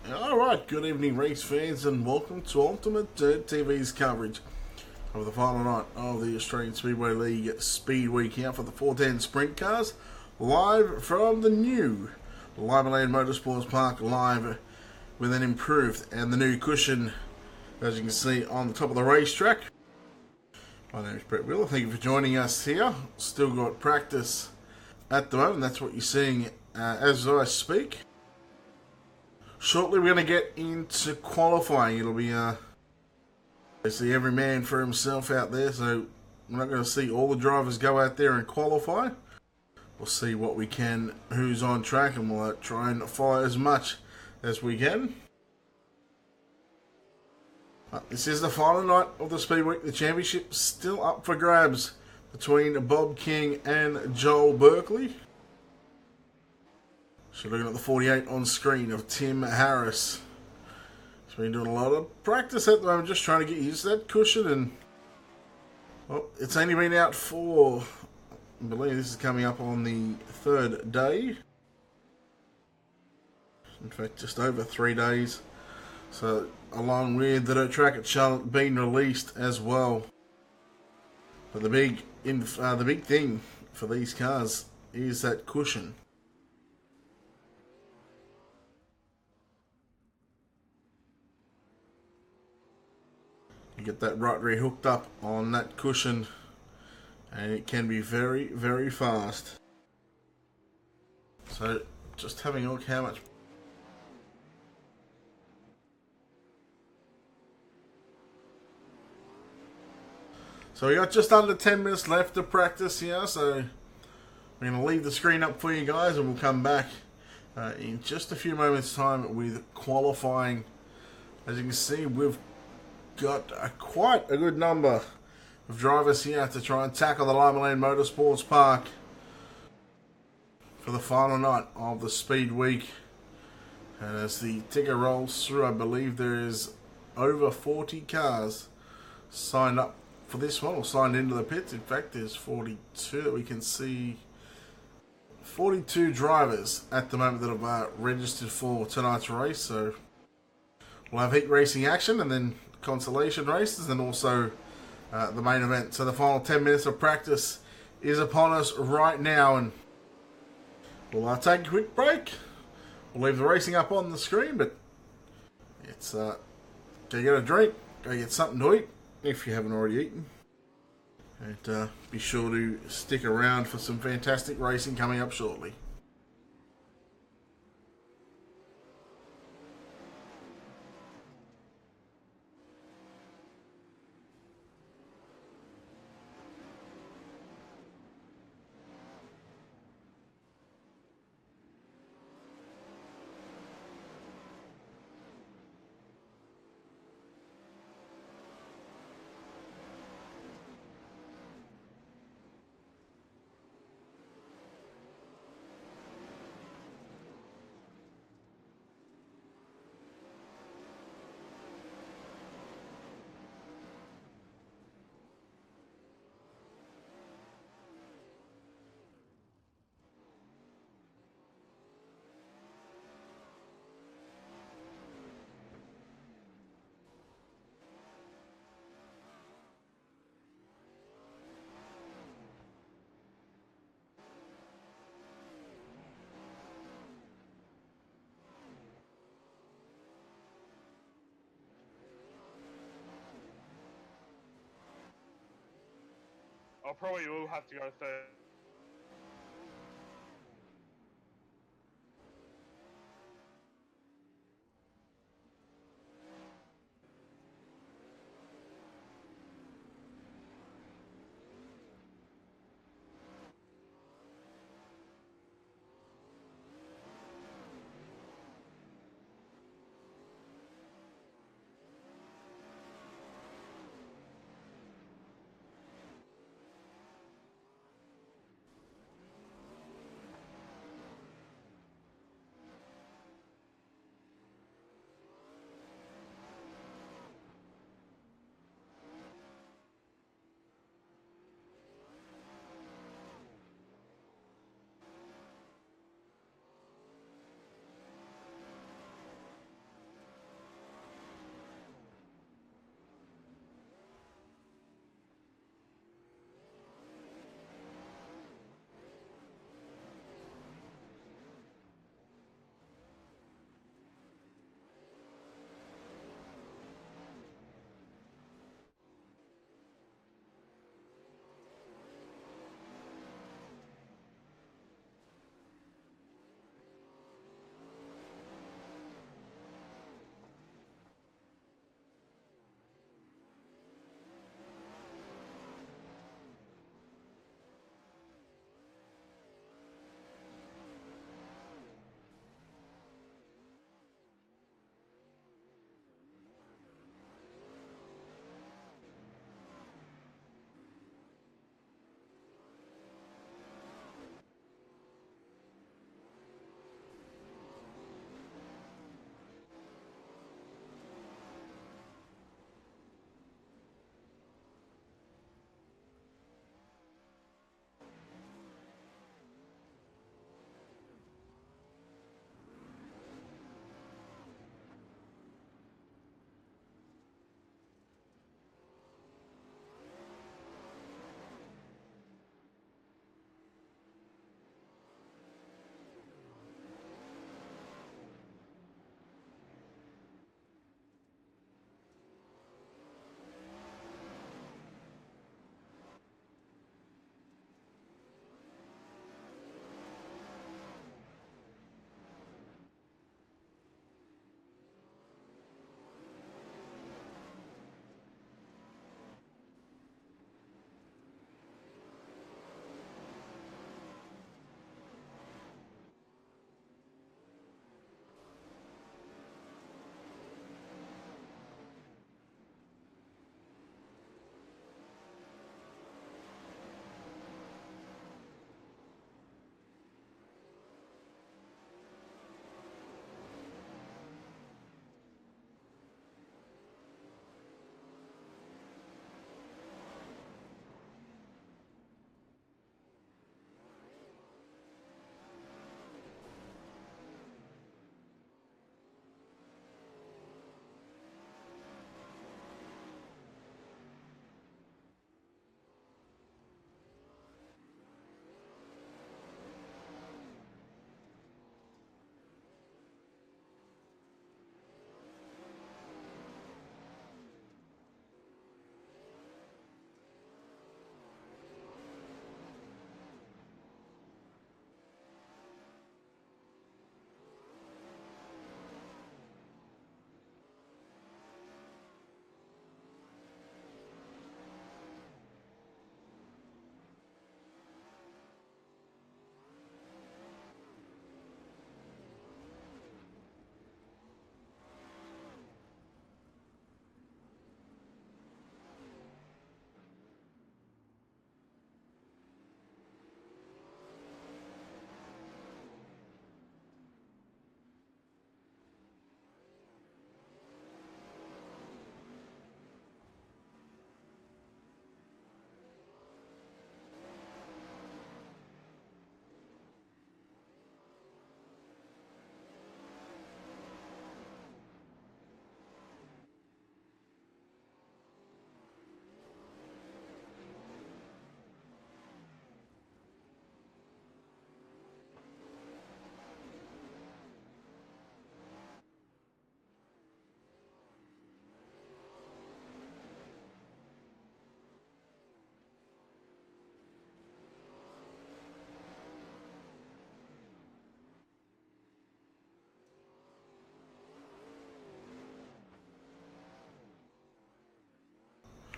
Alright, good evening race fans and welcome to Ultimate Dirt TV's coverage of the final night of the Australian Speedway League Speedweek here for the 410 Sprint Cars, live from the new Limaland Motorsports Park, live with an improved and the new cushion, as you can see on the top of the racetrack. My name is Brett Wheeler, thank you for joining us here. Still got practice at the moment, that's what you're seeing as I speak. Shortly we're going to get into qualifying. It'll be basically every man for himself out there, so we're not going to see all the drivers go out there and qualify. We'll see what we can, who's on track, and we'll try and follow as much as we can. This is the final night of the Speedweek. The championship's still up for grabs between Bob King and Joel Berkeley. So looking at the 48 on screen of Tim Harris. He's been doing a lot of practice at the moment, just trying to get used to that cushion, and well, it's only been out for, I believe this is coming up on the third day. In fact, just over 3 days. So along with the dirt track at Charlotte being released as well. But the big thing for these cars is that cushion. You get that right rear hooked up on that cushion and it can be very, very fast. So just having a look how much. So we got just under 10 minutes left to practice here, so we're going to leave the screen up for you guys and we'll come back in just a few moments time with qualifying. As you can see, we've got quite a good number of drivers here to try and tackle the Limaland Motorsports Park for the final night of the Speed Week. And as the ticker rolls through, I believe there is over 40 cars signed up for this one, or signed into the pits. In fact, there's 42 that we can see. 42 drivers at the moment that have registered for tonight's race. So we'll have heat racing action and then consolation races, and also the main event. So the final 10 minutes of practice is upon us right now, and we'll take a quick break. We'll leave the racing up on the screen, but it's go get a drink, go get something to eat if you haven't already eaten, and be sure to stick around for some fantastic racing coming up shortly. I probably will have to go third.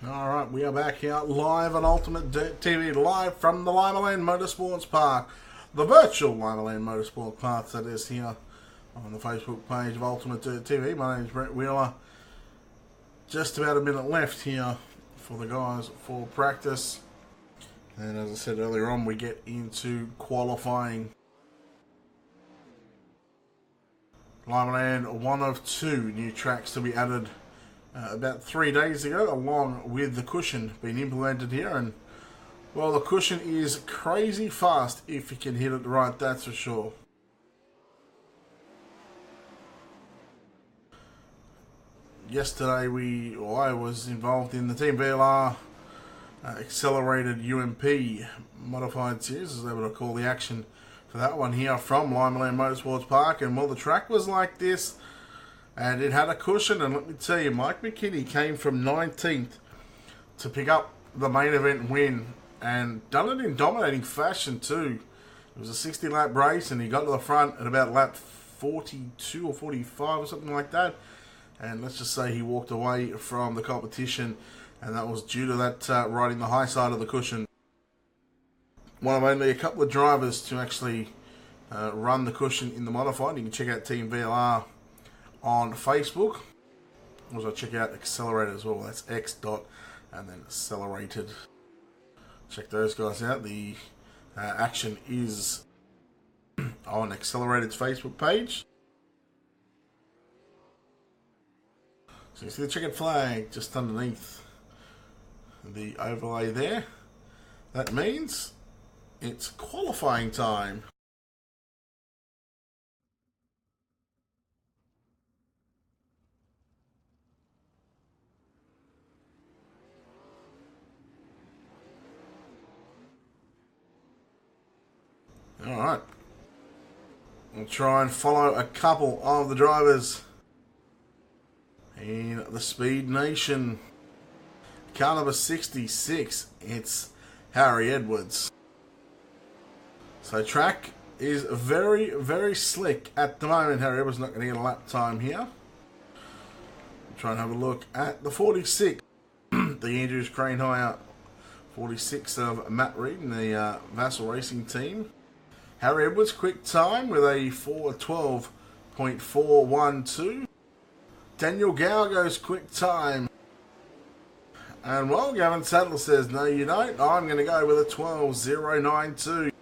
Alright, we are back here live on Ultimate TV, live from the Limaland Motorsports Park. The virtual Limaland Motorsports Park that is here on the Facebook page of Ultimate TV. My name is Brett Wheeler. Just about a minute left here for the guys for practice. And as I said earlier on, we get into qualifying. Limaland, one of two new tracks to be added about 3 days ago, along with the cushion being implemented here. And well, the cushion is crazy fast if you can hit it right, that's for sure. Yesterday I was involved in the Team VLR accelerated UMP modified series. I was able to call the action for that one here from Limaland Motorsports Park. And well, the track was like this, and it had a cushion, and let me tell you, Mike McKinney came from 19th to pick up the main event win, and done it in dominating fashion too. It was a 60 lap race, and he got to the front at about lap 42 or 45 or something like that. And let's just say he walked away from the competition, and that was due to that riding the high side of the cushion. One of only a couple of drivers to actually run the cushion in the modified. You can check out Team VLR on Facebook. Also check out Accelerated as well. That's X dot and then Accelerated. Check those guys out. The action is on Accelerated's Facebook page. So you see the checkered flag just underneath the overlay there. That means it's qualifying time. Alright. We'll try and follow a couple of the drivers in the Speed Nation. Car number 66, it's Harry Edwards. So track is very, very slick at the moment. Harry Edwards not going to get a lap time here. Try and have a look at the 46. The Andrews Crane Hire 46 of Matt Reed and the Vassal Racing team. Harry Edwards quick time with a 4:12.412. Daniel Galgo's quick time. And well, Gavin Sadler says, no you don't. I'm going to go with a 12:092.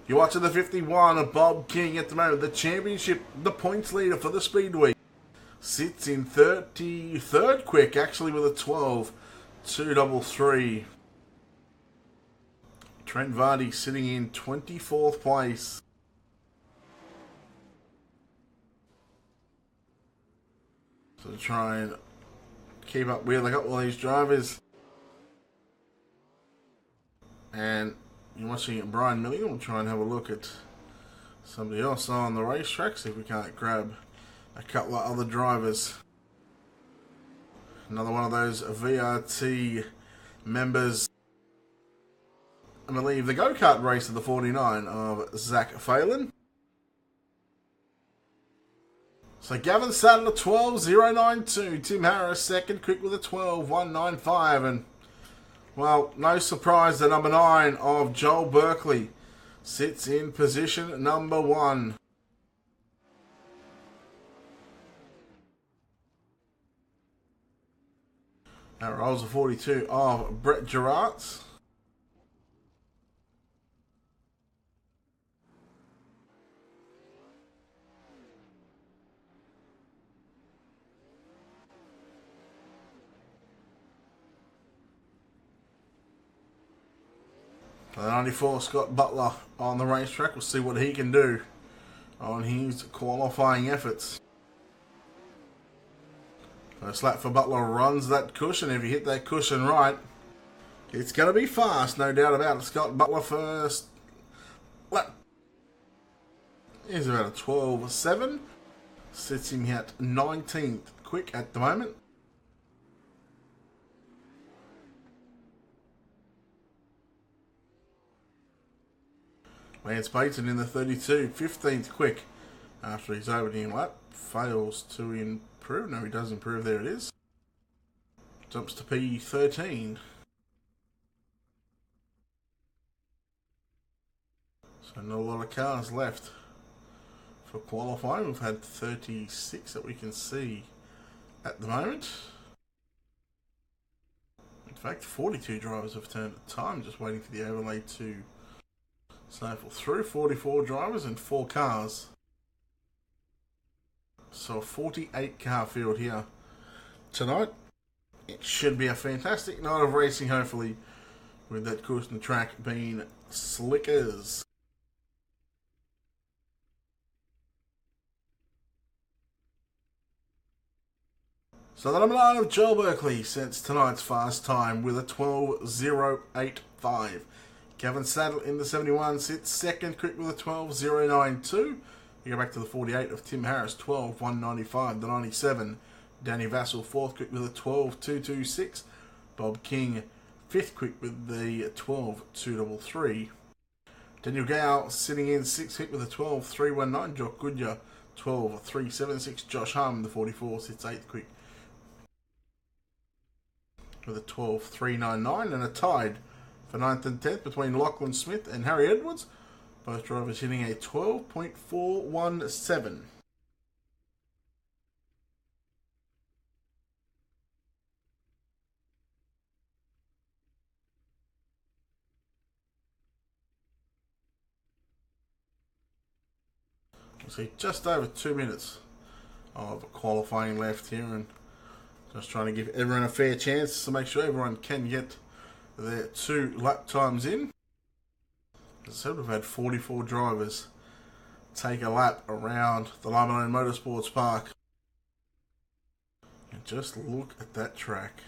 You're watching the 51 of Bob King at the moment. The championship, the points leader for the Speedweek. Sits in 33rd quick, actually, with a 12:233. Trent Vardy sitting in 24th place. So try and keep up with a couple of these drivers. And you're watching Brian Milligan. We'll try and have a look at somebody else on the racetrack, see if we can't grab a couple of other drivers. Another one of those VRT members. I believe the go-kart race of the 49 of Zach Phelan. So Gavin Sadler 12:092. Tim Harris second, quick with a 12:195. And well, no surprise that number 9 of Joel Berkeley sits in position number 1. That rolls a 42 of Brett Gerards. The 94 Scott Butler on the racetrack. We'll see what he can do on his qualifying efforts. First lap for Butler runs that cushion. If you hit that cushion right, it's going to be fast, no doubt about it. Scott Butler first lap is about a 12:7. Sits him at 19th quick at the moment. Lance Bateson in the 32, 15th quick after his opening lap. Fails to improve. No, he does improve. There it is. Jumps to P13. So not a lot of cars left for qualifying. We've had 36 that we can see at the moment. In fact, 42 drivers have turned at time, just waiting for the overlay to snaffle through. 44 drivers and 4 cars. So a 48 car field here tonight. It should be a fantastic night of racing, hopefully, with that course and the track being slick as. So the number 9 of Joel Berkeley sets tonight's fast time with a 12.085. Kevin Saddle in the 71 sits second, quick with a 12.092. You go back to the 48 of Tim Harris, 12.195. The 97, Danny Vassell, fourth, quick with a 12.226. Bob King, fifth, quick with the 12.233. Daniel Gow sitting in sixth, quick with a 12.319. Jock Goodyear, 12.376. Josh Harmon, the 44, sits eighth, quick with a 12.399, and a tied for 9th and 10th between Lachlan Smith and Harry Edwards. Both drivers hitting a 12.417. We'll see just over 2 minutes of qualifying left here, and just trying to give everyone a fair chance to make sure everyone can get their 2 lap times in. As I said, we've had 44 drivers take a lap around the Limaland Motorsports Park. And just look at that track.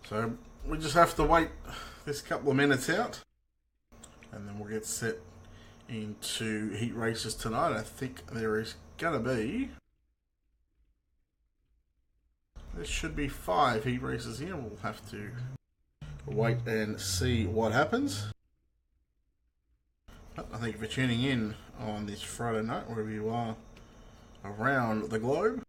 So we just have to wait this couple of minutes out, and then we'll get set into heat races tonight. I think there should be 5 heat races here. We'll have to wait and see what happens. But I think if you're tuning in on this Friday night, wherever you are around the globe,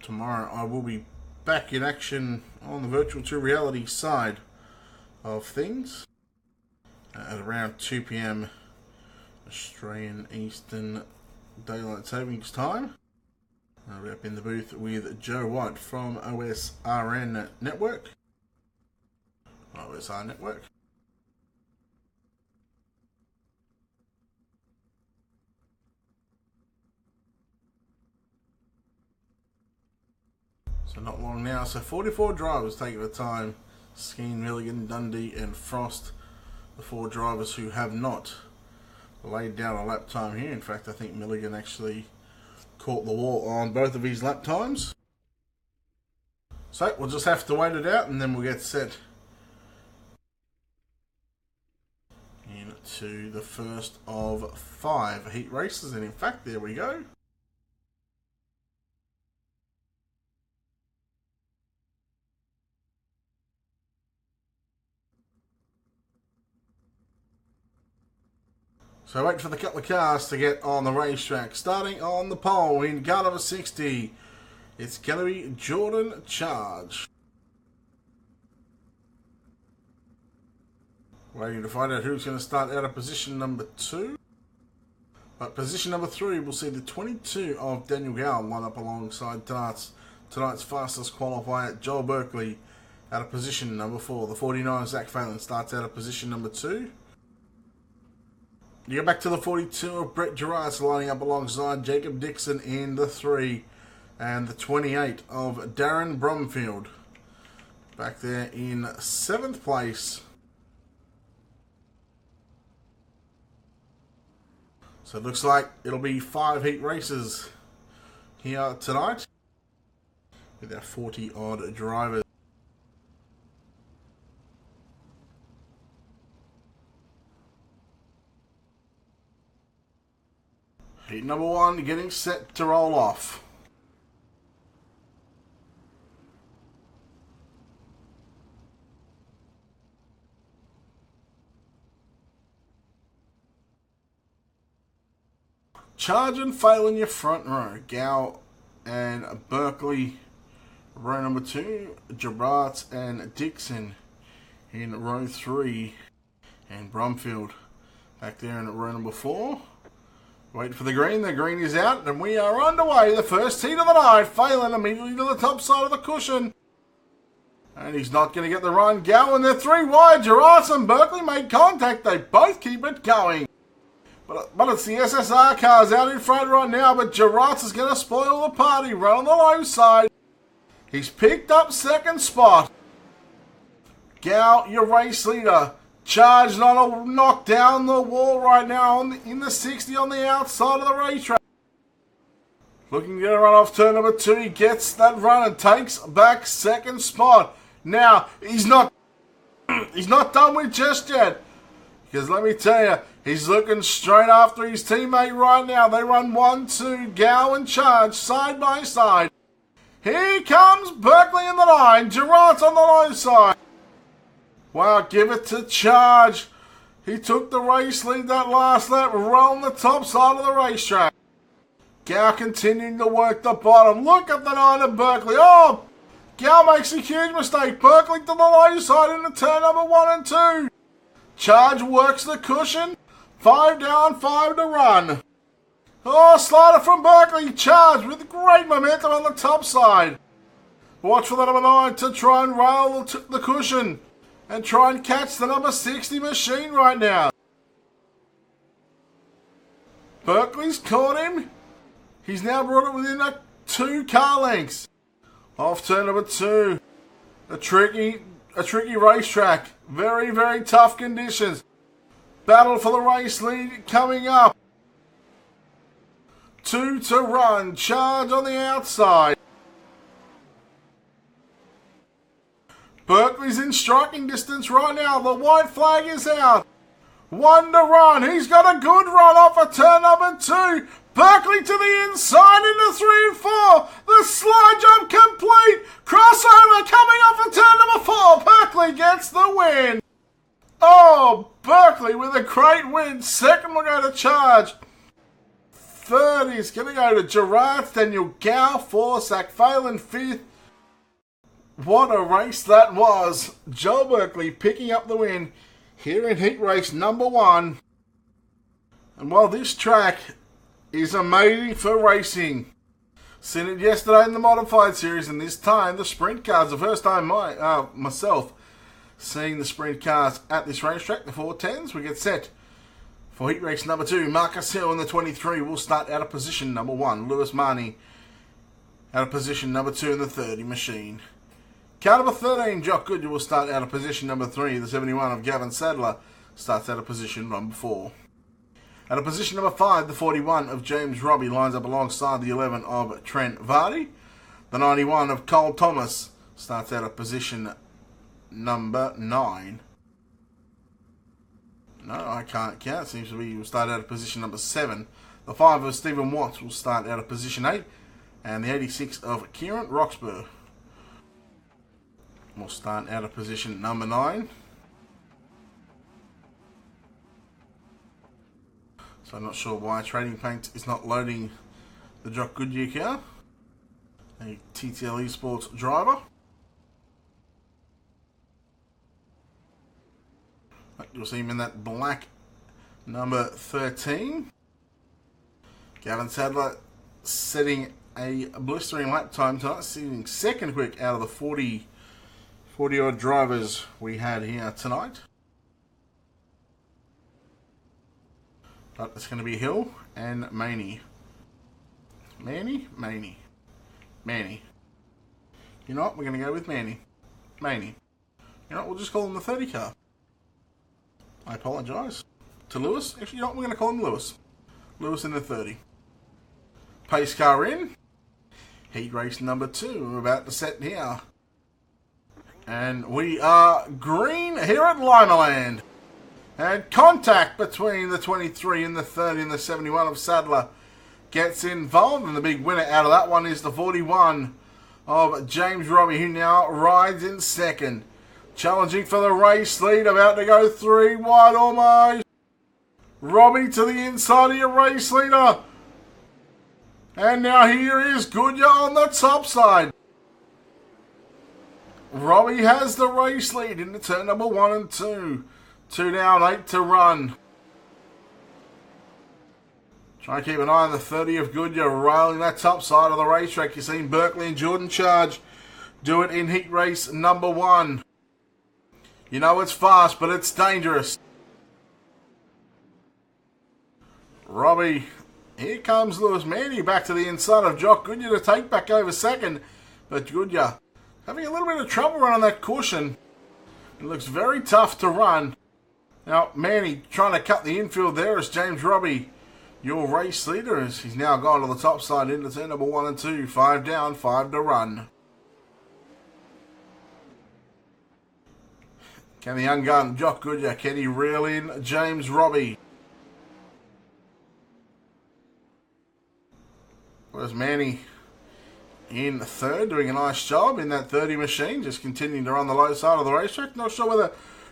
tomorrow I will be back in action on the virtual to reality side of things at around 2 p.m. Australian Eastern Daylight Savings Time. I'll be up in the booth with Joe White from OSR Network. So not long now. So 44 drivers taking the time. Skeen, Milligan, Dundee and Frost. The 4 drivers who have not laid down a lap time here. In fact, I think Milligan actually caught the wall on both of his lap times. So we'll just have to wait it out, and then we'll get set into the first of 5 heat races. And in fact, there we go. So wait for the couple of cars to get on the racetrack. Starting on the pole in car number 60, it's going to be Jordan Charge. Waiting to find out who's going to start out of position number 2. But position number 3, we'll see the 22 of Daniel Gow line up alongside tonight's fastest qualifier, Joel Berkeley, out of position number 4. The 49 Zach Phelan starts out of position number 2. You go back to the 42 of Brett Gerards lining up alongside Jacob Dixon in the 3. And the 28 of Darren Bromfield back there in 7th place. So it looks like it'll be 5 heat races here tonight. with our 40-odd drivers. Heat number 1 getting set to roll off. Charge and fail in your front row. Gow and Berkeley, row number 2. Gerrard and Dixon in row 3. And Brumfield back there in row number 4. Wait for the green. The green is out, and we are underway. The first heat of the night. Phelan immediately to the top side of the cushion. And he's not going to get the run. Gow and they're 3 wide. Gerrard and Berkeley made contact. They both keep it going. But it's the SSR cars out in front right now, but Gerrard is going to spoil the party. Run on the low side. He's picked up second spot. Gow, your race leader. Charge not a knock down the wall right now in the 60 on the outside of the racetrack. Looking to get a run off turn number 2. He gets that run and takes back second spot. Now, he's not done with just yet. Because let me tell you, he's looking straight after his teammate right now. They run 1-2, Gow and Charge side by side. Here comes Berkeley in the line. Gerrard's on the low side. Wow, give it to Charge. He took the race lead that last lap, rolling the top side of the racetrack. Gow continuing to work the bottom. Look at the 9 of Berkeley. Oh, Gow makes a huge mistake. Berkeley to the low side into turn number 1 and 2. Charge works the cushion. 5 down, 5 to run. Oh, slider from Berkeley. Charge with great momentum on the top side. Watch for the number 9 to try and rail the cushion. And try and catch the number 60 machine right now. Berkeley's caught him. He's now brought it within 2 car lengths. Off turn number 2. A tricky racetrack. Very, very tough conditions. Battle for the race lead coming up. 2 to run. Charge on the outside. Berkeley's in striking distance right now. The white flag is out. 1 to run. He's got a good run off of turn number 2. Berkeley to the inside into 3 and 4. The slide jump complete. Crossover coming off of turn number 4. Berkeley gets the win. Oh, Berkeley with a great win. Second will go to Charge. Third is going to go to Gerrard. Daniel Gow, 4. Zach Phelan, 5th. What a race that was. Joe Berkeley picking up the win here in heat race number 1. And while this track is amazing for racing, seen it yesterday in the modified series, and this time the sprint cars. The first time myself seeing the sprint cars at this racetrack, the 410s. We get set for heat race number 2. Marcus Hill in the 23 will start out of position number 1. Lewis Marnie out of position number 2 in the 30 machine. Car number 13, Jock Goodyear will start out of position number 3. The 71 of Gavin Sadler starts out of position number 4. Out of position number 5, the 41 of James Robbie lines up alongside the 11 of Trent Vardy. The 91 of Cole Thomas starts out of position number 9. No, I can't count. Seems to be he will start out of position number 7. The 5 of Stephen Watts will start out of position 8. And the 86 of Kieran Roxburgh will start out of position number 9. So I'm not sure why Trading Paint is not loading the Jock Goodyear car. A TTL Esports driver. You'll see him in that black number 13. Gavin Sadler setting a blistering lap time tonight, sitting second quick out of the 40 odd drivers we had here tonight. But it's going to be Hill and Maney. Maney? Maney. You know what? We're going to go with Maney. You know what? We'll just call him the 30 car. I apologise to Lewis. Actually, you know what? We're going to call him Lewis. Lewis in the 30. Pace car in. Heat race number 2. We're about to set here. And we are green here at Limaland. And contact between the 23 and the 30 and the 71 of Sadler gets involved. And the big winner out of that one is the 41 of James Robbie, who now rides in second. Challenging for the race lead, about to go 3 wide almost. Robbie to the inside of your race leader. And now here is Goodyear on the top side. Robbie has the race lead into turn number 1 and 2. 2 down, 8 to run. Try and keep an eye on the 30 of Goodyear railing that top side of the racetrack. You've seen Berkeley and Jordan Charge do it in heat race number 1. You know it's fast, but it's dangerous. Robbie, here comes Lewis Mandy back to the inside of Jock Goodyear to take back over second. But Goodyear having a little bit of trouble running that cushion. It looks very tough to run. Now, Manny trying to cut the infield there as James Robbie, your race leader, as he's now gone to the top side into turn number 1 and 2. 5 down, 5 to run. Can the young gun, Jock Goodyear, can he reel in James Robbie? Where's Manny in third, doing a nice job in that 30 machine, just continuing to run the low side of the racetrack. Not sure whether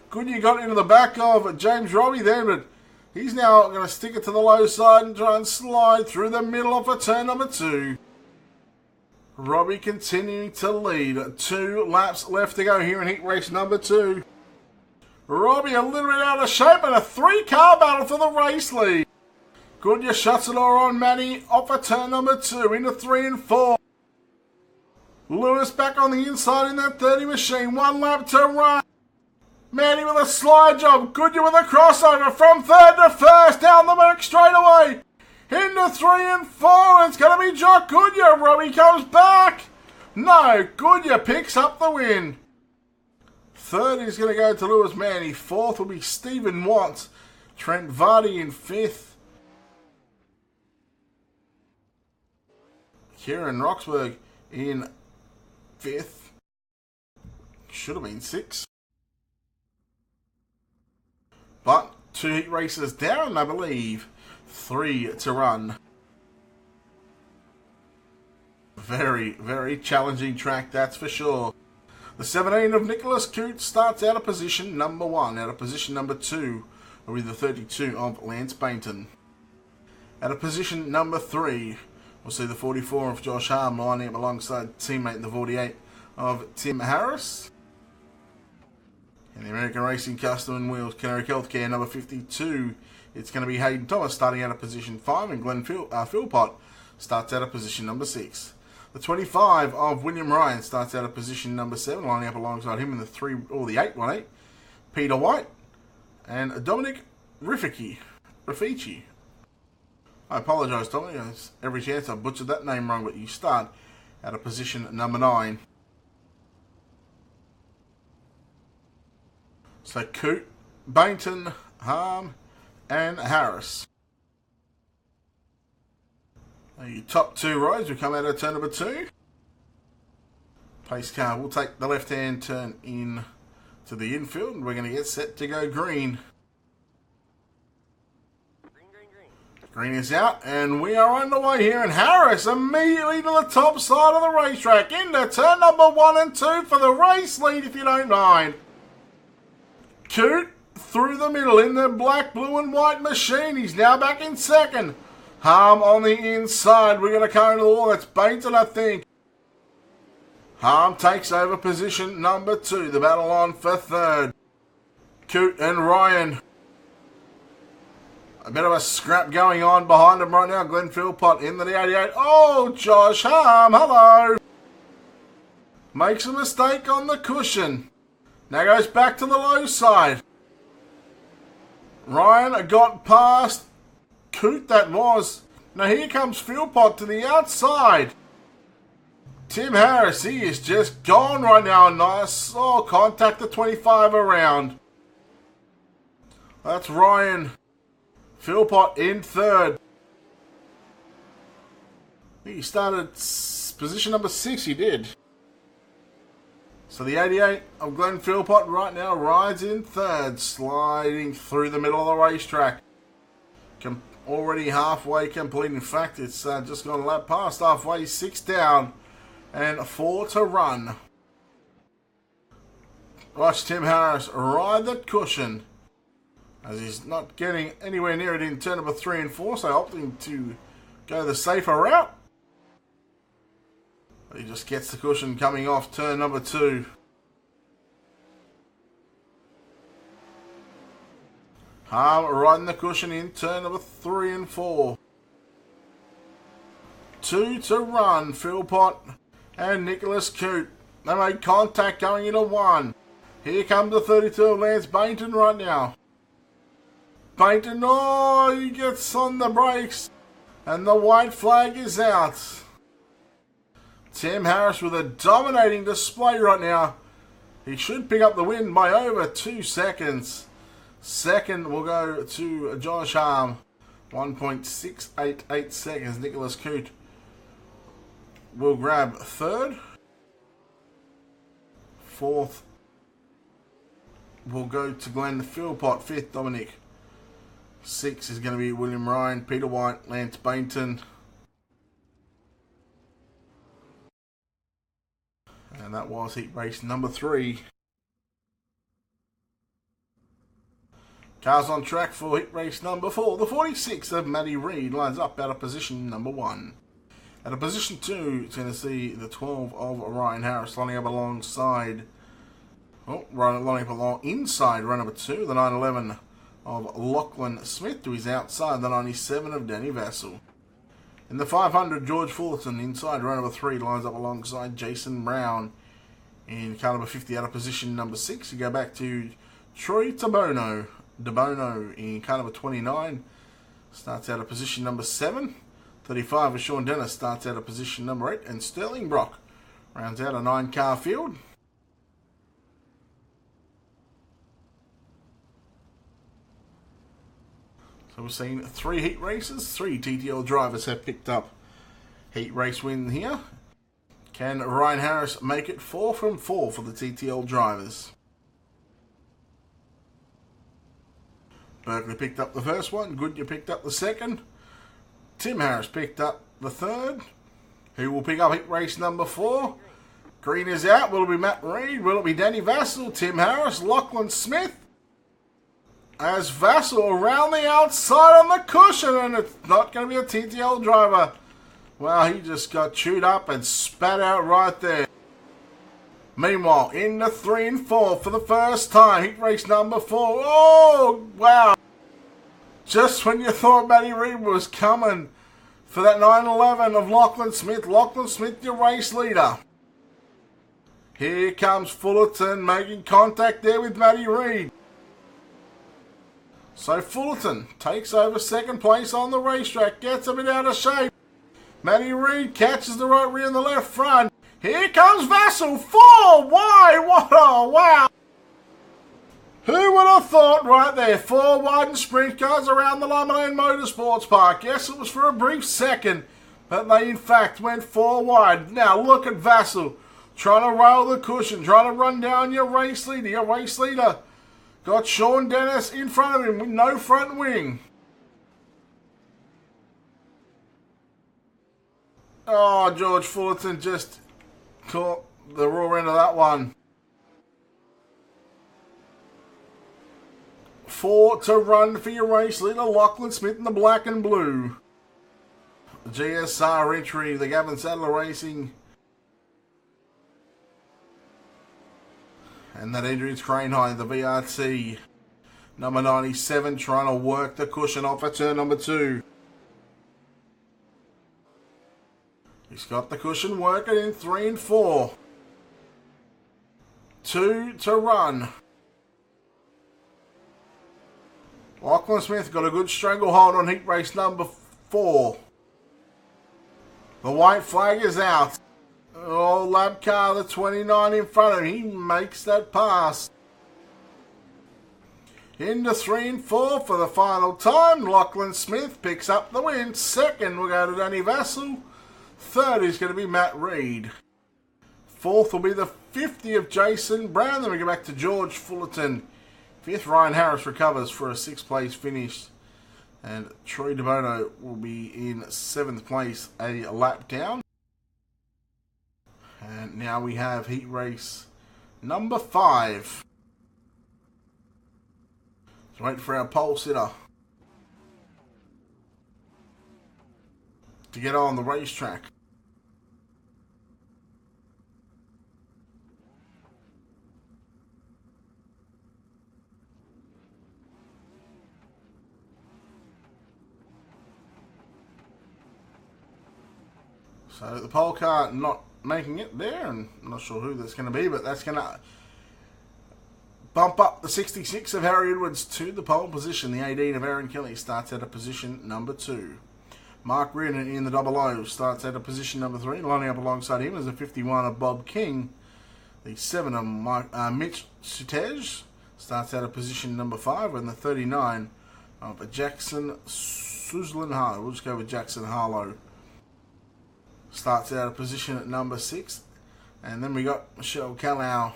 Goodyear got into the back of James Robbie there, but he's now going to stick it to the low side and try and slide through the middle of a turn number 2. Robbie continuing to lead. 2 laps left to go here in heat race number 2. Robbie a little bit out of shape and a 3-car battle for the race lead. Goodyear shuts it all on Manny off a turn number 2 into 3 and 4. Lewis back on the inside in that 30 machine. 1 lap to run. Manny with a slide job. Goodyear with a crossover from third to first. Down the back straightaway. Into 3 and 4. It's going to be Jock Goodyear. Robbie comes back. No, Goodyear picks up the win. Third is going to go to Lewis Manny. Fourth will be Stephen Watts. Trent Vardy in 5th. Kieran Roxburgh in 5th. Should have been 6th. But 2 heat races down, I believe. 3 to run. Very, very challenging track, that's for sure. The 17 of Nicholas Coote starts out of position number 1. Out of position number 2 will be the 32 of Lance Bainton. Out of position number 3, we'll see the 44 of Josh Harm lining up alongside teammate the 48 of Tim Harris. And the American Racing Custom and Wheels Canary Healthcare number 52. It's going to be Hayden Thomas starting out of position 5, and Glenn Philpott starts out of position number 6. The 25 of William Ryan starts out of position number 7, lining up alongside him in the 3 or the 818. Peter White and Dominic Raffici. I apologise, Dominic. There's every chance I butchered that name wrong, but you start out of position number 9. So Coote, Bainton, Harm, and Harris. The top 2 rows will come out of turn number 2. Pace car will take the left-hand turn in to the infield, and we're going to get set to go green. Green is out, and we are underway here, and Harris immediately to the top side of the racetrack into turn number 1 and 2 for the race lead, if you don't mind. Coote through the middle in the black, blue and white machine. He's now back in second. Harm on the inside. We're going to come into the wall. That's Bainton, I think. Harm takes over position number 2. The battle on for third. Coote and Ryan. A bit of a scrap going on behind him right now. Glenn Philpott in the 88. Oh, Josh Harm. Hello. Makes a mistake on the cushion. Now goes back to the low side. Ryan got past Coote, that was. Now here comes Philpott to the outside. Tim Harris, he is just gone right now. Nice. Oh, contact the 25 around. That's Ryan. Philpott in third. He started position number 6 he did. So the 88 of Glenn Philpott right now rides in third, sliding through the middle of the racetrack. Already halfway complete. In fact, it's just gone a lap past halfway. 6 down and 4 to run. Watch Tim Harris ride that cushion, as he's not getting anywhere near it in turn number 3 and 4, so opting to go the safer route. He just gets the cushion coming off turn number 2. Harm riding the cushion in turn number 3 and 4. 2 to run. Philpott and Nicholas Coote. They made contact going into 1. Here comes the 32 of Lance Bainton right now. Bainton, oh, he gets on the brakes. And the white flag is out. Tim Harris with a dominating display right now. He should pick up the win by over 2 seconds. Second will go to Josh Harm. 1.688 seconds. Nicholas Coote will grab third. Fourth will go to Glenn Philpott. Fifth, Dominic. Sixth is going to be William Ryan, Peter White, Lance Bainton. And that was heat race number 3. Cars on track for heat race number 4. The 46 of Matty Reid lines up out of position number 1. At a position 2, it's going to see the 12 of Ryan Harris lining up alongside, inside run number 2, the 911 of Lachlan Smith, to his outside, the 97 of Danny Vassell. In the 500, George Fullerton, inside run number 3, lines up alongside Jason Brown. In car number 50, out of position number 6, you go back to Troy DeBono in car number 29, starts out of position number 7. 35 of Sean Dennis starts out of position number 8, and Sterling Brock rounds out a 9-car field. So we've seen 3 heat races. 3 TTL drivers have picked up heat race win here. Can Ryan Harris make it 4 from 4 for the TTL drivers? Berkeley picked up the first one. Goodyear picked up the second. Tim Harris picked up the third. Who will pick up heat race number 4? Green is out. Will it be Matt Reid? Will it be Danny Vassell? Tim Harris? Lachlan Smith? As Vassell around the outside on the cushion, and it's not going to be a TTL driver. Well, he just got chewed up and spat out right there. Meanwhile, in the 3 and 4 for the first time, heat race number 4. Oh, wow. Just when you thought Matty Reid was coming for that 911 of Lachlan Smith. Lachlan Smith, your race leader. Here comes Fullerton making contact there with Matty Reid. So Fullerton takes over second place on the racetrack, gets a bit out of shape. Matty Reid catches the right rear and the left front. Here comes Vassell, 4 wide, what a wow. Who would have thought right there, 4 wide and sprint cars around the Limaland Motorsports Park. Yes, it was for a brief second, but they in fact went 4 wide. Now look at Vassell, trying to rail the cushion, trying to run down your race leader. Your race leader got Sean Dennis in front of him with no front wing. Oh, George Fullerton just caught the raw end of that one. 4 to run for your race leader, Lachlan Smith in the black and blue. The GSR entry, the Gavin Sadler Racing. And that Adrian's Crane High, the VRT. Number 97 trying to work the cushion off at turn number 2. He's got the cushion working in 3 and 4. 2 to run. Lachlan Smith got a good stranglehold on heat race number 4. The white flag is out. Oh, lap car, the 29 in front of him. He makes that pass. Into 3 and 4 for the final time. Lachlan Smith picks up the win. Second will go to Danny Vassell. Third is going to be Matt Reed. Fourth will be the 50 of Jason Brown. Then we go back to George Fullerton. Fifth, Ryan Harris recovers for a 6th place finish. And Troy DeBono will be in 7th place, a lap down. And now we have heat race number 5. Let's wait for our pole sitter to get on the racetrack. So the pole car not making it there, and I'm not sure who that's going to be, but that's going to bump up the 66 of Harry Edwards to the pole position. The 18 of Aaron Kelly starts at a position number 2. Mark Reardon in the double O starts at a position number 3. Lining up alongside him is a 51 of Bob King. The 7 of Mitch Sutej starts at a position number 5, and the 39 of Jackson Suzlin Harlow. We'll just go with Jackson Harlow. Starts out of position at number 6. And then we got Michelle Callow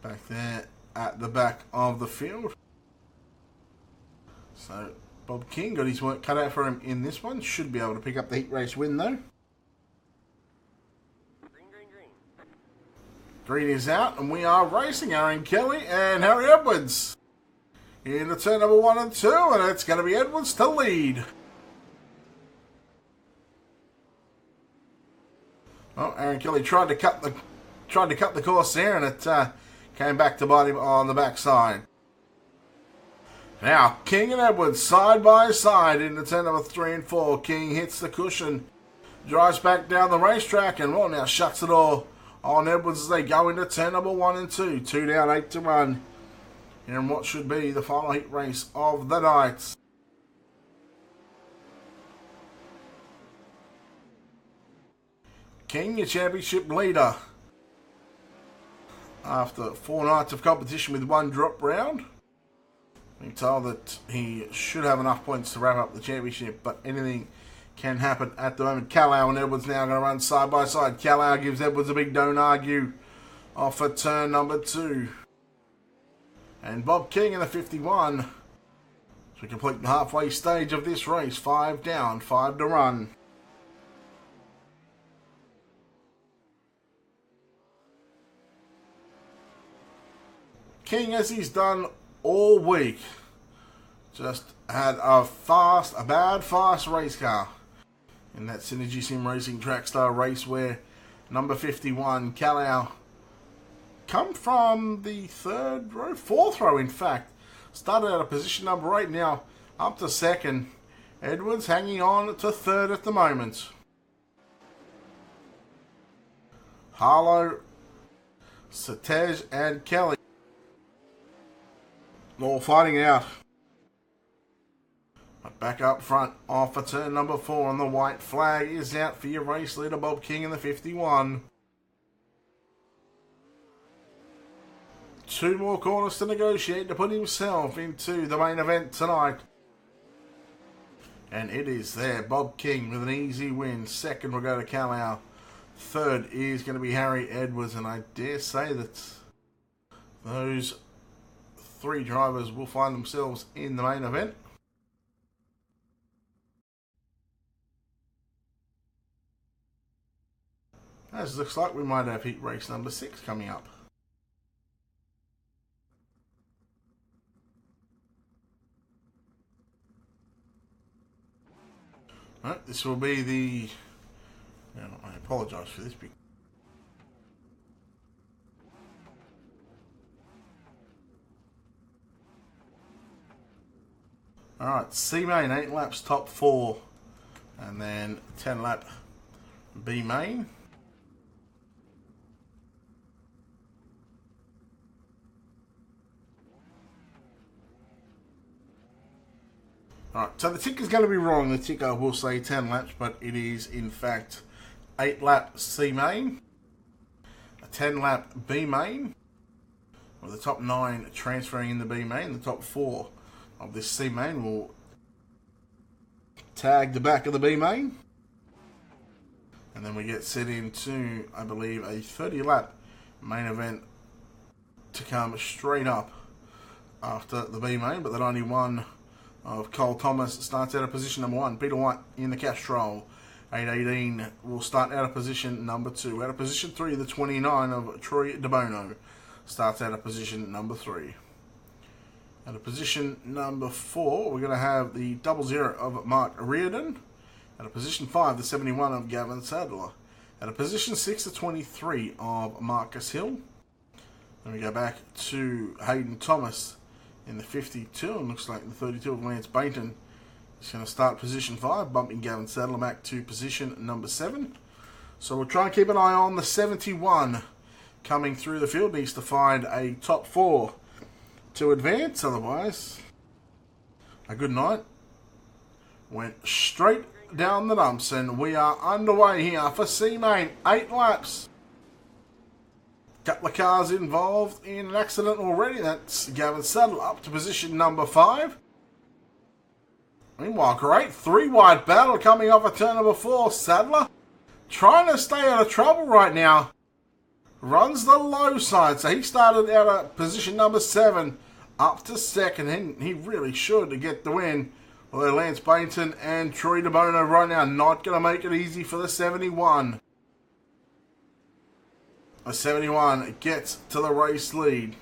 back there at the back of the field. So Bob King got his work cut out for him in this one. Should be able to pick up the heat race win though. Green is out and we are racing Aaron Kelly and Harry Edwards into turn number 1 and 2, and it's going to be Edwards to lead. Well, Aaron Kelly tried to cut the course there, and it came back to bite him on the backside. Now King and Edwards side by side into turn number 3 and 4. King hits the cushion, drives back down the racetrack, and well now shuts it all on Edwards as they go into turn number 1 and 2. 2 down, 8 to run. In what should be the final heat race of the night. King, your championship leader. After 4 nights of competition with 1 drop round. Being told that he should have enough points to wrap up the championship, but anything can happen at the moment. Callow and Edwards now going to run side by side. Callow gives Edwards a big don't argue off at turn number 2. And Bob King in the 51 to complete the halfway stage of this race. 5 down, 5 to run. King, as he's done all week, just had a bad fast race car in that Synergy Sim Racing Trackstar race where number 51, Callow, come from the 4th row in fact. Started out of position number 8, now up to 2nd. Edwards hanging on to 3rd at the moment. Harlow, Satej and Kelly all fighting out. But back up front off for turn number 4, and the white flag is out for your race leader Bob King in the 51. 2 more corners to negotiate to put himself into the main event tonight. And it is there. Bob King with an easy win. 2nd will go to Callow. 3rd is going to be Harry Edwards, and I dare say that those 3 drivers will find themselves in the main event. As looks like we might have heat race number 6 coming up. Right, this will be the... Now, I apologise for this big... Alright, C main, 8 laps, top 4. And then 10 lap B main. Alright, so the tick is going to be wrong. The ticker will say 10 laps, but it is in fact 8 lap C main, a 10 lap B main, with the top 9 transferring in the B main. The top 4 of this C main will tag the back of the B main. And then we get set into, I believe, a 30-lap main event to come straight up after the B main. But the 91 of Cole Thomas starts out of position number 1. Peter White in the Castrol. 818 will start out of position number 2. Out of position 3, the 29 of Troy DeBono starts out of position number 3. Out of position number 4, we're going to have the 00 of Mark Reardon. Out of position 5, the 71 of Gavin Sadler. Out of position 6, the 23 of Marcus Hill. Then we go back to Hayden Thomas in the 52, and looks like the 32 of Lance Bainton is going to start position 5, bumping Gavin Sadler back to position number 7. So we'll try and keep an eye on the 71 coming through the field. Needs to find a top 4 to advance, otherwise a good night. Went straight down the dumps, and we are underway here for C-Main. 8 laps. Couple of cars involved in an accident already. That's Gavin Sadler up to position number 5. Meanwhile, great 3-wide battle coming off of turn number 4. Sadler trying to stay out of trouble right now. Runs the low side, so he started out at position number 7 up to 2nd, and he really should to get the win. Although Lance Bainton and Troy DeBono right now not going to make it easy for the 71. The 71 gets to the race lead.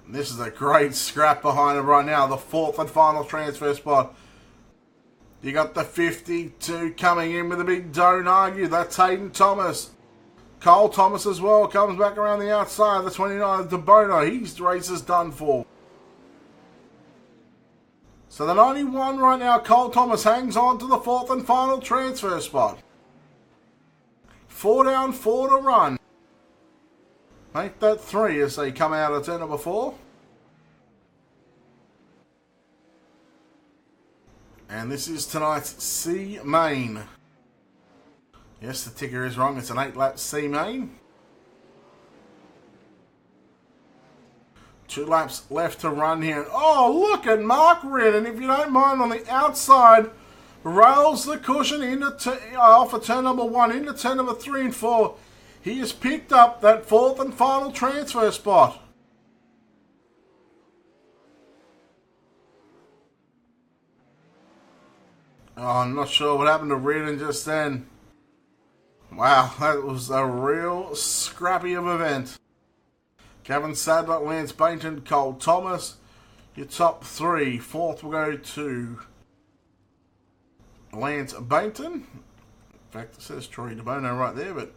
And this is a great scrap behind him right now. The 4th and final transfer spot. You got the 52 coming in with a big don't argue. That's Hayden Thomas. Cole Thomas as well comes back around the outside. The 29 of DeBono. His race is done for. So the 91 right now, Cole Thomas hangs on to the 4th and final transfer spot. 4 down, 4 to run. Make that 3 as they come out of turn number 4. And this is tonight's C-Main. Yes, the ticker is wrong. It's an 8-lap C-Main. 2 laps left to run here. Oh, look at Mark Reardon, if you don't mind, on the outside. Rails the cushion into off of turn number 1 into turn number 3 and 4. He has picked up that 4th and final transfer spot. Oh, I'm not sure what happened to Reardon just then. Wow, that was a real scrappy of event. Gavin Sadler, Lance Bainton, Cole Thomas. Your top 3. 4th will go to Lance Bainton. In fact, it says Troy DeBono right there, but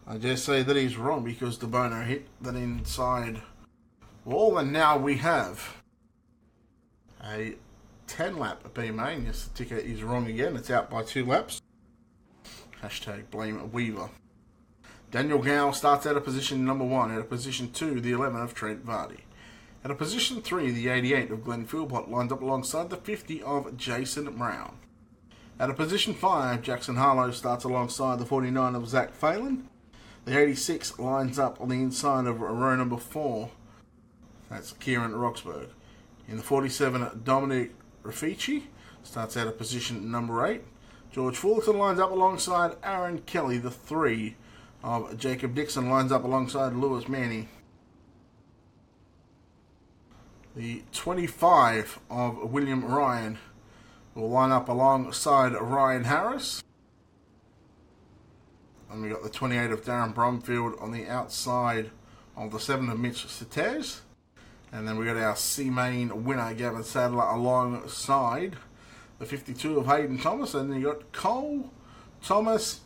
I just say that he's wrong because DeBono hit that inside wall. And now we have a 10-lap B-Main. Yes, the ticker is wrong again. It's out by 2 laps. Hashtag blame Weaver. Daniel Gow starts out of position number 1. Out of position 2, the 11 of Trent Vardy. Out of position 3, the 88 of Glenn Philpott lines up alongside the 50 of Jason Brown. Out of position 5, Jackson Harlow starts alongside the 49 of Zach Phelan. The 86 lines up on the inside of row number 4. That's Kieran Roxburgh. In the 47, Dominic Raffici starts out of position number 8. George Fullerton lines up alongside Aaron Kelly. The 3 of Jacob Dixon lines up alongside Lewis Manny. The 25 of William Ryan will line up alongside Ryan Harris. And we got the 28 of Darren Bromfield on the outside of the 7 of Mitch Citez. And then we got our C-Main winner, Gavin Sadler, alongside the 52 of Hayden Thomas. And then you got Cole Thomas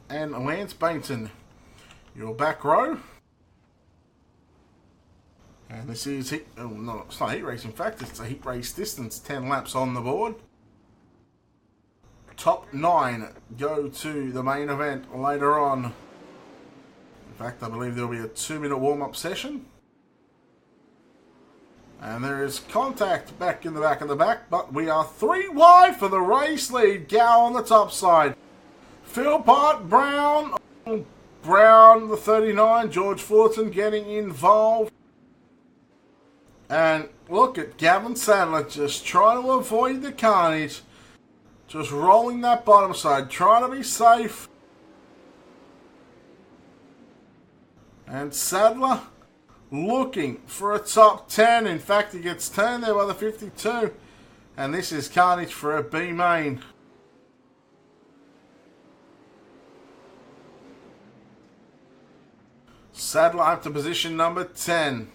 and Lance Bainton. Your back row. And this is heat, oh no, it's not heat race, in fact it's a heat race distance, 10 laps on the board. Top 9 go to the main event later on. In fact, I believe there'll be a 2-minute warm-up session. And there is contact back in the back of the back, but we are 3 wide for the race lead. Gow on the top side. Philpott, Brown, the 39, George Fullerton getting involved. And look at Gavin Sadler just trying to avoid the carnage. Just rolling that bottom side, trying to be safe. And Sadler looking for a top 10. In fact, he gets turned there by the 52. And this is carnage for a B main. Sadler up to position number 10.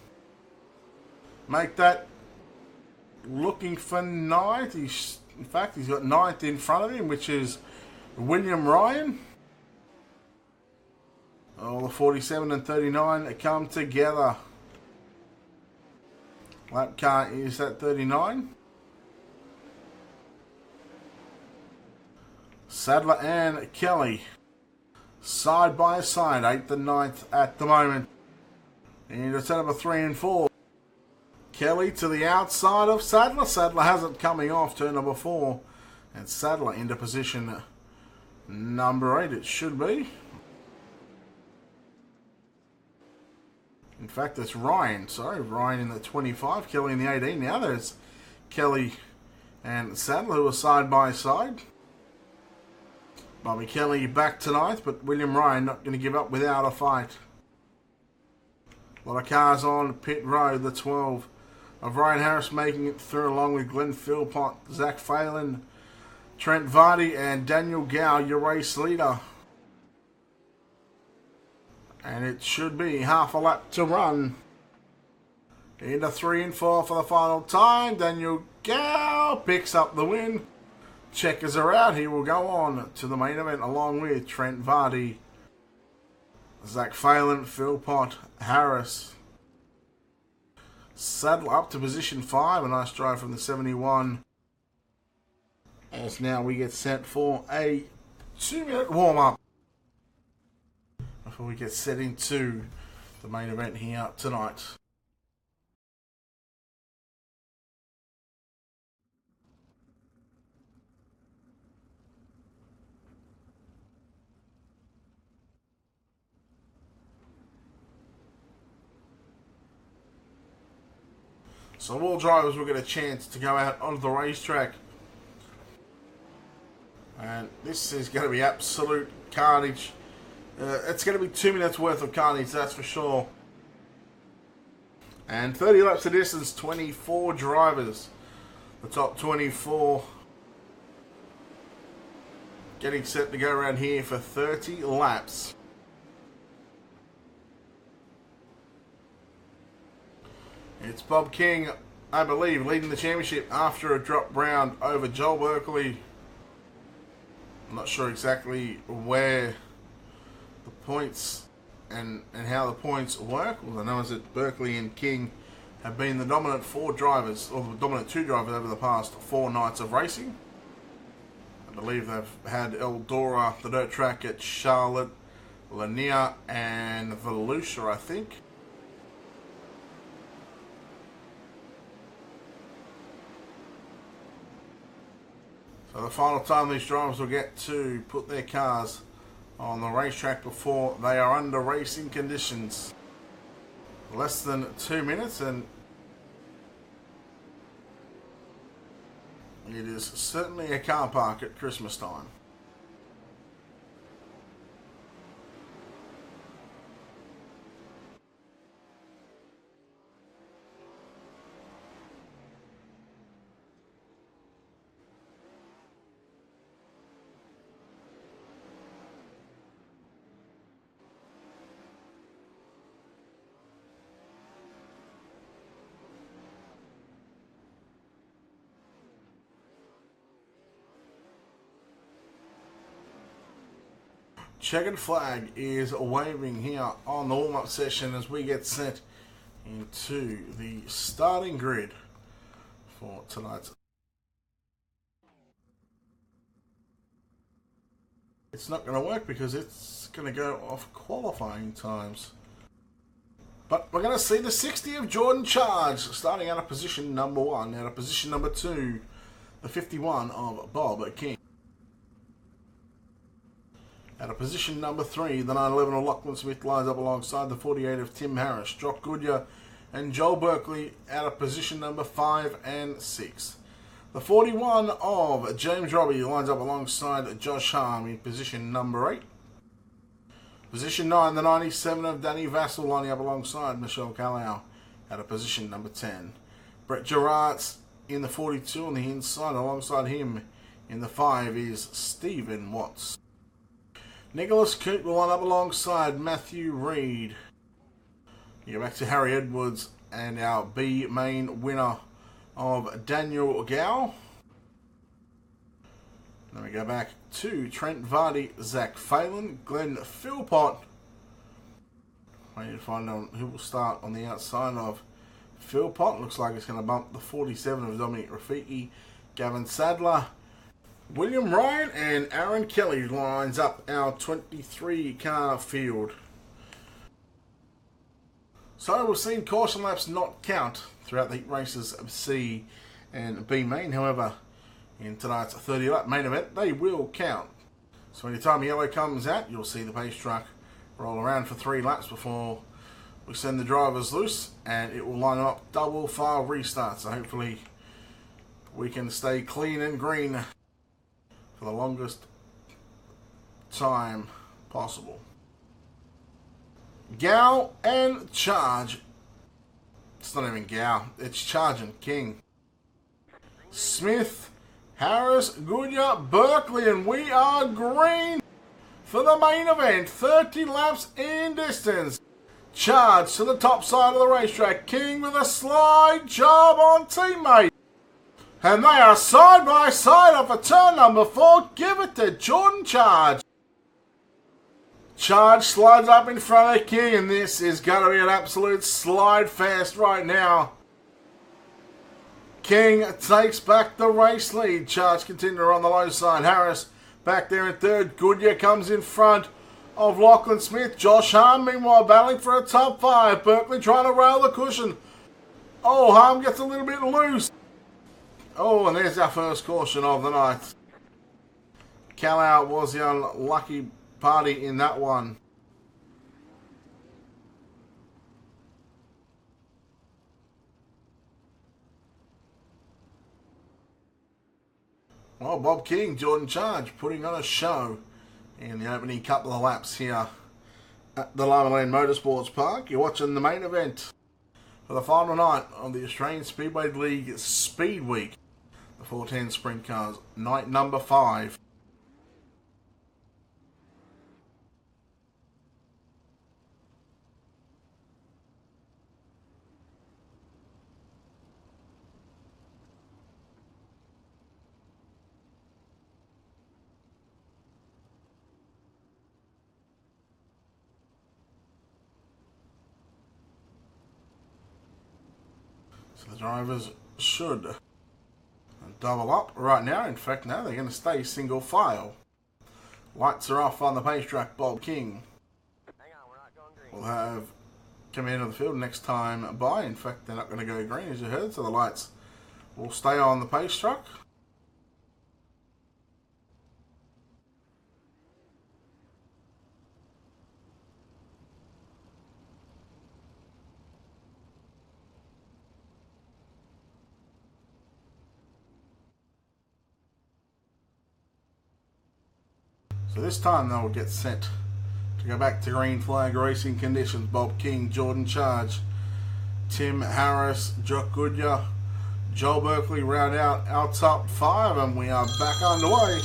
Make that looking for 9th. In fact, he's got 9th in front of him, which is William Ryan. All the 47 and 39 come together. Lap car is at 39. Sadler and Kelly side by side, 8th and 9th at the moment. Into turn number 3 and 4. Kelly to the outside of Sadler. Sadler has it coming off turn number 4. And Sadler into position number 8, it should be. In fact, it's Ryan. Sorry, Ryan in the 25, Kelly in the 18. Now there's Kelly and Sadler who are side by side. Bobby Kelly back to 9th, but William Ryan not going to give up without a fight. A lot of cars on pit road, the 12 of Ryan Harris making it through along with Glenn Philpott, Zach Phelan, Trent Vardy and Daniel Gow, your race leader. And it should be half a lap to run. Into 3 and 4 for the final time. Daniel Gow picks up the win. Checkers are out. He will go on to the main event along with Trent Vardy, Zach Phelan, Philpott, Harris. Sadler up to position 5. A nice drive from the 71. As now we get set for a 2-minute warm-up before we get set into the main event here tonight. So all drivers will get a chance to go out onto the racetrack. And this is going to be absolute carnage. It's going to be 2 minutes worth of carnage, that's for sure. And 30 laps of distance, 24 drivers. The top 24 getting set to go around here for 30 laps. It's Bob King, I believe, leading the championship after a drop round over Joel Berkeley. I'm not sure exactly where the points and how the points work. All I know is that Berkeley and King have been the dominant 4 drivers, or the dominant 2 drivers over the past 4 nights of racing. I believe they've had Eldora, the dirt track at Charlotte, Lanier and Volusia, I think. So the final time these drivers will get to put their cars on the racetrack before they are under racing conditions. Less than 2 minutes, and it is certainly a car park at Christmas time. Checkered flag is waving here on the warm-up session as we get set into the starting grid for tonight's. It's not going to work because it's going to go off qualifying times. But we're going to see the 60 of Jordan Charge starting out of position number 1. Out of position number 2, the 51 of Bob King. Out of position number 3, the 911 of Lachlan Smith lines up alongside the 48 of Tim Harris, Jock Goodyear and Joel Berkeley out of position number 5 and 6. The The 41 of James Robbie lines up alongside Josh Harm in position number 8. Position 9, the 97 of Danny Vassell lining up alongside Michelle Callow at a position number 10. Brett Gerard's in the 42 on the inside. Alongside him in the 5 is Stephen Watts. Nicholas Coote will line up alongside Matthew Reid. You go back to Harry Edwards and our B main winner of Daniel Gow. Then we go back to Trent Vardy, Zach Phelan, Glenn Philpott. Waiting to find out who will start on the outside of Philpott. Looks like it's going to bump the 47 of Dominic Rafiki, Gavin Sadler, William Ryan, and Aaron Kelly lines up our 23 car field. So we've seen caution laps not count throughout the heat races of C and B main. However, in tonight's 30 lap main event, they will count. So anytime yellow comes out, you'll see the pace truck roll around for 3 laps before we send the drivers loose, and it will line up double file restart. So hopefully we can stay clean and green for the longest time possible. Gow and Charge. It's not even Gow, it's Charge and King. Smith, Harris, Goodyear, Berkeley, and we are green for the main event. 30 laps in distance. Charge to the top side of the racetrack. King with a slide job on teammate. And they are side by side off of turn number 4. Give it to Jordan Charge. Charge slides up in front of King, and this is going to be an absolute slide fest right now. King takes back the race lead. Charge continuing on the low side. Harris back there in third. Goodyear comes in front of Lachlan Smith. Josh Harm meanwhile battling for a top 5. Berkeley trying to rail the cushion. Oh, Harm gets a little bit loose. Oh, and there's our first caution of the night. Callow was the unlucky party in that one. Well, Bob King, Jordan Charge putting on a show in the opening couple of laps here at the Limaland Motorsports Park. You're watching the main event for the final night of the Australian Speedway League Speedweek, the 410 Sprint Cars, night number 5. So the drivers should double up right now. In fact, now they're going to stay single file. Lights are off on the pace track. Bob King will have come into the field next time by. In fact, they're not going to go green, as you heard, so the lights will stay on the pace truck. So this time they will get set to go back to green flag racing conditions. Bob King, Jordan Charge, Tim Harris, Jock Goodyear, Joel Berkeley round out our top 5, and we are back underway.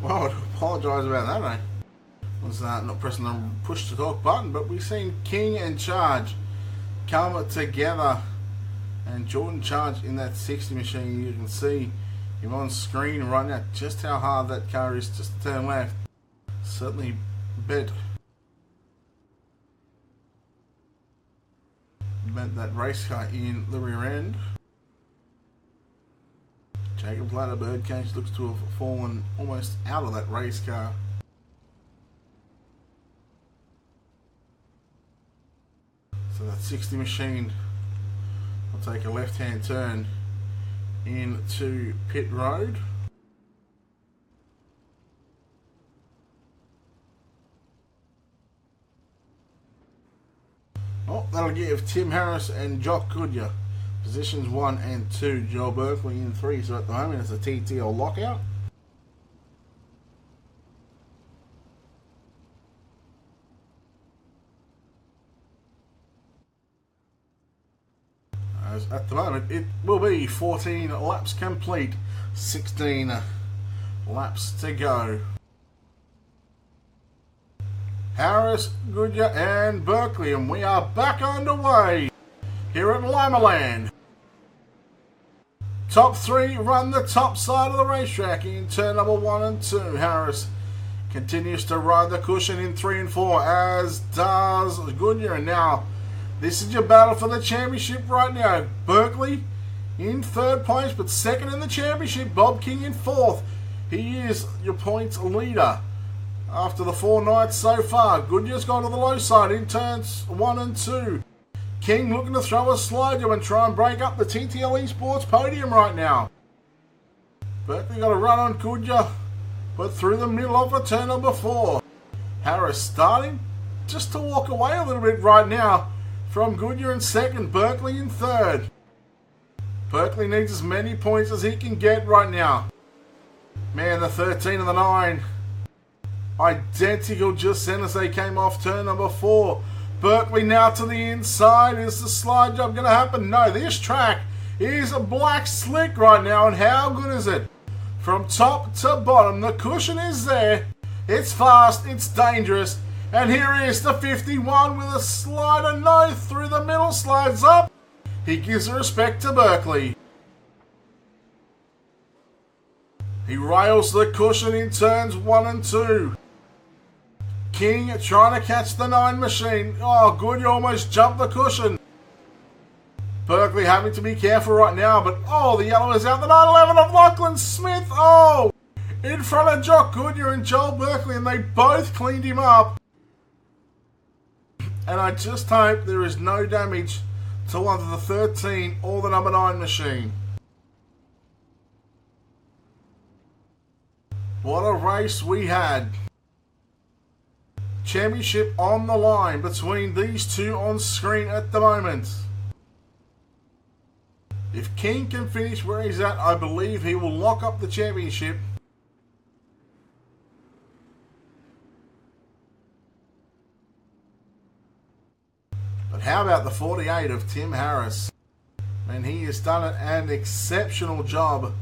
Well, I apologise about that. I was not pressing the push to talk button, but we've seen King and Charge come together, and Jordan Charge in that 60 machine. You can see him on screen right now just how hard that car is just to turn left. Certainly bent that race car in the rear end. Jacob Ladder Birdcage looks to have fallen almost out of that race car. So that 60 machine will take a left-hand turn into pit road. Oh, that'll give Tim Harris and Jock Goodyear positions 1 and 2. Joel Berkeley in 3. So at the moment it's a TTL lockout. As at the moment it will be 14 laps complete. 16 laps to go. Harris, Goodyear and Berkeley, and we are back underway here at Limaland. Top 3 run the top side of the racetrack in turn number 1 and 2. Harris continues to ride the cushion in 3 and 4, as does Goodyear. And now this is your battle for the championship right now. Berkeley in 3rd place, but 2nd in the championship. Bob King in 4th. He is your points leader after the 4 nights so far. Goodyear's gone to the low side in turns 1 and 2. King looking to throw a slide and try and break up the TTL Esports podium right now. Berkeley got a run on Goodyear, but through the middle of the turn number 4. Harris starting just to walk away a little bit right now from Goodyear in 2nd, Berkeley in 3rd. Berkeley needs as many points as he can get right now. Man, the 13 and the 9 identical just then as they came off turn number 4. Berkeley now to the inside. Is the slide job going to happen? No, this track is a black slick right now, and how good is it? From top to bottom, the cushion is there. It's fast, it's dangerous, and here is the 51 with a slider. No, through the middle, slides up. He gives the respect to Berkeley. He rails the cushion in turns 1 and 2. King trying to catch the 9 machine. Oh, Goodyear almost jumped the cushion. Berkeley having to be careful right now, but oh, the yellow is out. The 911 of Lachlan Smith. Oh, in front of Jock Goodyear and Joel Berkeley, and they both cleaned him up. And I just hope there is no damage to either the 13 or the number 9 machine. What a race we had. Championship on the line between these two on screen at the moment. If King can finish where he's at, I believe he will lock up the championship. But how about the 48 of Tim Harris? And he has done an exceptional job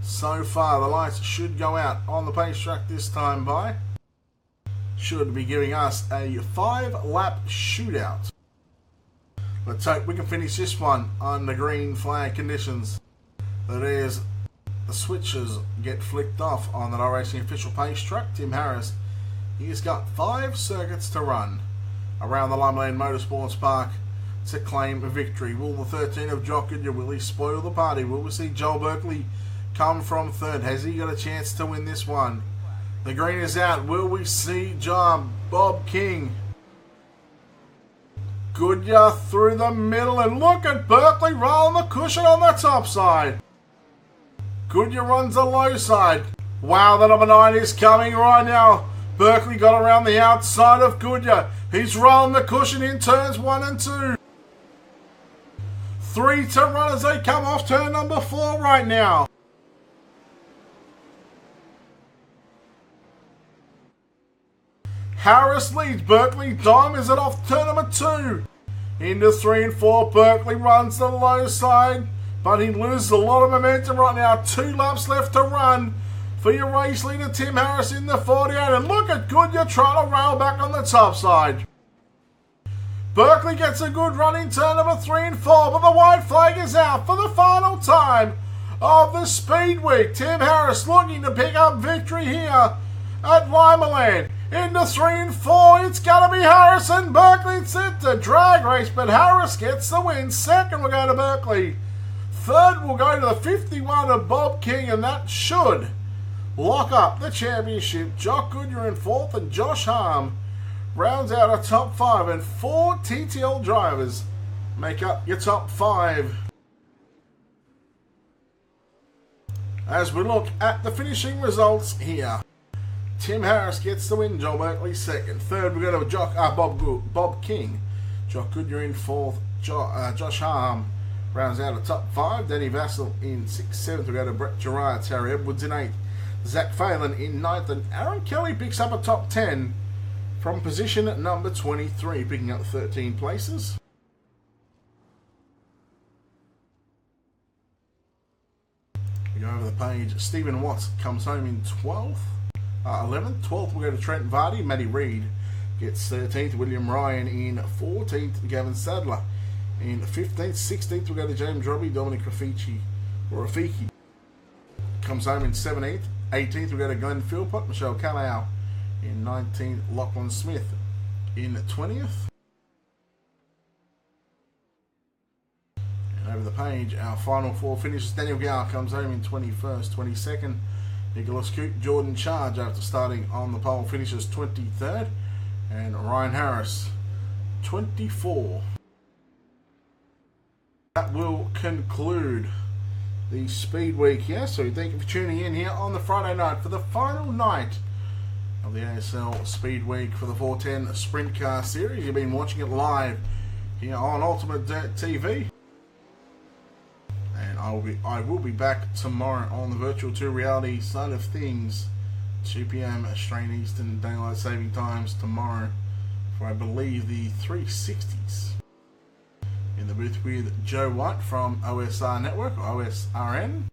so far. The lights should go out on the pace track this time by. Should be giving us a 5-lap shootout. Let's hope we can finish this one on the green flag conditions. That is, the switches get flicked off on the iRacing official pace track. Tim Harris, he's got 5 circuits to run around the Limaland Motorsports Park to claim a victory. Will the 13 of Jock Goodyear, will he spoil the party? Will we see Joel Berkeley come from 3rd? Has he got a chance to win this one? The green is out. Will we see Bob King? Goodyear through the middle, and look at Berkeley rolling the cushion on the top side. Goodyear runs the low side. Wow, the number 9 is coming right now. Berkeley got around the outside of Goodyear. He's rolling the cushion in turns 1 and 2. 3 to run as they come off turn number 4 right now. Harris leads. Berkeley diamonds it off turn number 2. Into 3 and 4. Berkeley runs the low side, but he loses a lot of momentum right now. 2 laps left to run for your race leader Tim Harris in the 48. And look at Goodyear trying to rail back on the top side. Berkeley gets a good run in turn number 3 and 4, but the white flag is out for the final time of the Speedweek. Tim Harris looking to pick up victory here at Limaland. Into 3 and 4, it's going to be Harris and Berkeley. It's a drag race, but Harris gets the win. 2nd will go to Berkeley. third will go to the 51 of Bob King, and that should lock up the championship. Jock Goodyear in fourth, and Josh Harm rounds out our top five, and 4 TTL drivers make up your top five. As we look at the finishing results here, Tim Harris gets the win, Joel Berkeley second. Third, we go to Bob King. Jock Goodyear in fourth. Josh Harm rounds out a top five. Danny Vassell in sixth. Seventh, we go to Brett Gerard. Terry Edwards in eighth. Zach Phelan in ninth. And Aaron Kelly picks up a top 10 from position number 23, picking up 13 places. We go over the page. Stephen Watts comes home in 12th. 11th. 12th, we'll go to Trent Vardy. Matty Reid gets 13th. William Ryan in 14th. Gavin Sadler in 15th. 16th, we'll go to James Robbie. Dominic Rafiki comes home in 17th. 18th, we'll go to Glenn Philpott. Michelle Callow in 19th. Lachlan Smith in 20th. And over the page, our final four finishes. Daniel Gower comes home in 21st. 22nd, Nicholas Coote. Jordan Charge, after starting on the pole, finishes 23rd. And Ryan Harris, 24. That will conclude the Speed Week here. So thank you for tuning in here on the Friday night for the final night of the ASL Speed Week for the 410 Sprint Car Series. You've been watching it live here on Ultimate Dirt TV. And I will be back tomorrow on the Virtual 2 Reality side of things, 2 p.m. Australian Eastern Daylight Saving Times tomorrow for, I believe, the 360s. In the booth with Joe White from OSR Network, or OSRN.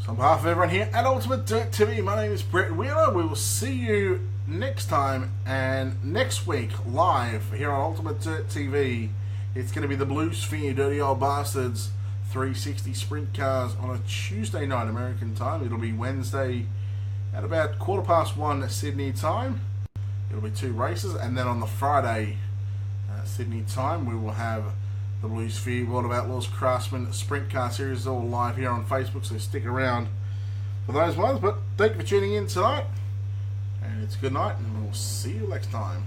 So on behalf of everyone here at Ultimate Dirt TV, my name is Brett Wheeler. We will see you next time and next week live here on Ultimate Dirt TV. It's going to be the Blue Sphere Dirty Old Bastards 360 Sprint Cars on a Tuesday night American time. It'll be Wednesday at about 1:15 Sydney time. It'll be 2 races, and then on the Friday Sydney time we will have the Blue Sphere World of Outlaws Craftsman Sprint Car Series, all live here on Facebook, so stick around for those ones. But thank you for tuning in tonight, and it's good night, and we'll see you next time.